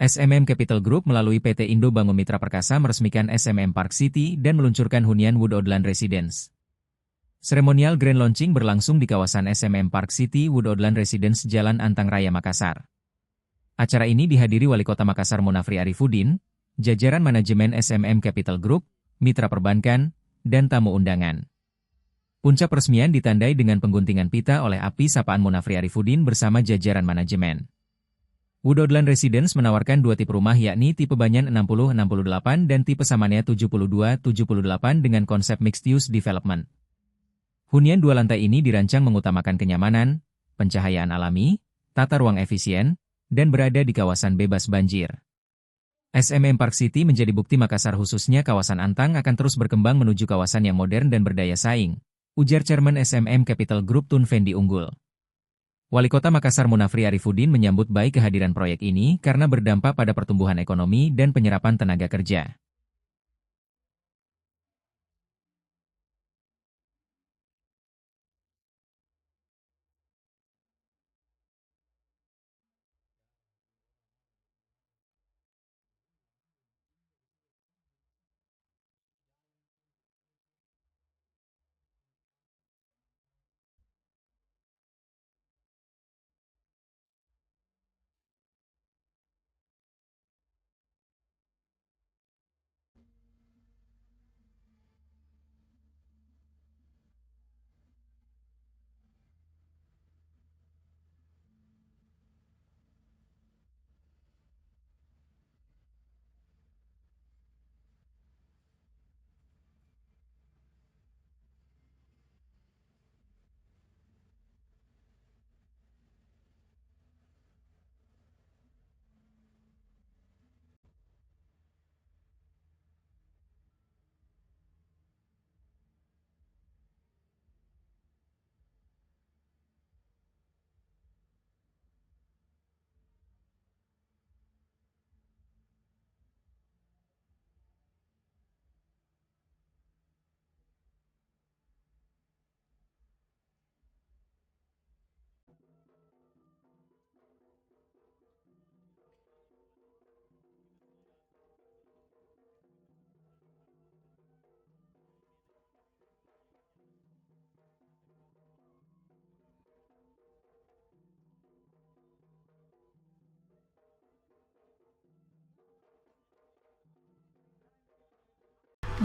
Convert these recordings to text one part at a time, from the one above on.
SMM Capital Group melalui PT Indo Bangun Mitra Perkasa meresmikan SMM Park City dan meluncurkan hunian Woododland Residence. Seremonial Grand Launching berlangsung di kawasan SMM Park City Woododland Residence Jalan Antang Raya Makassar. Acara ini dihadiri Wali Kota Makassar Munafri Arifudin, jajaran manajemen SMM Capital Group, mitra perbankan, dan tamu undangan. Puncak peresmian ditandai dengan pengguntingan pita oleh api sapaan Munafri Arifudin bersama jajaran manajemen. Woododland Residence menawarkan dua tipe rumah yakni tipe Banyan 60-68 dan tipe Samania 72-78 dengan konsep mixed use development. Hunian dua lantai ini dirancang mengutamakan kenyamanan, pencahayaan alami, tata ruang efisien, dan berada di kawasan bebas banjir. SMM Park City menjadi bukti Makassar khususnya kawasan Antang akan terus berkembang menuju kawasan yang modern dan berdaya saing, ujar Chairman SMM Capital Group Tun Fendi Unggul. Wali Kota Makassar Munafri Arifudin menyambut baik kehadiran proyek ini karena berdampak pada pertumbuhan ekonomi dan penyerapan tenaga kerja.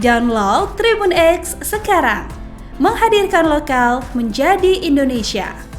Download Tribun X sekarang, menghadirkan lokal menjadi Indonesia.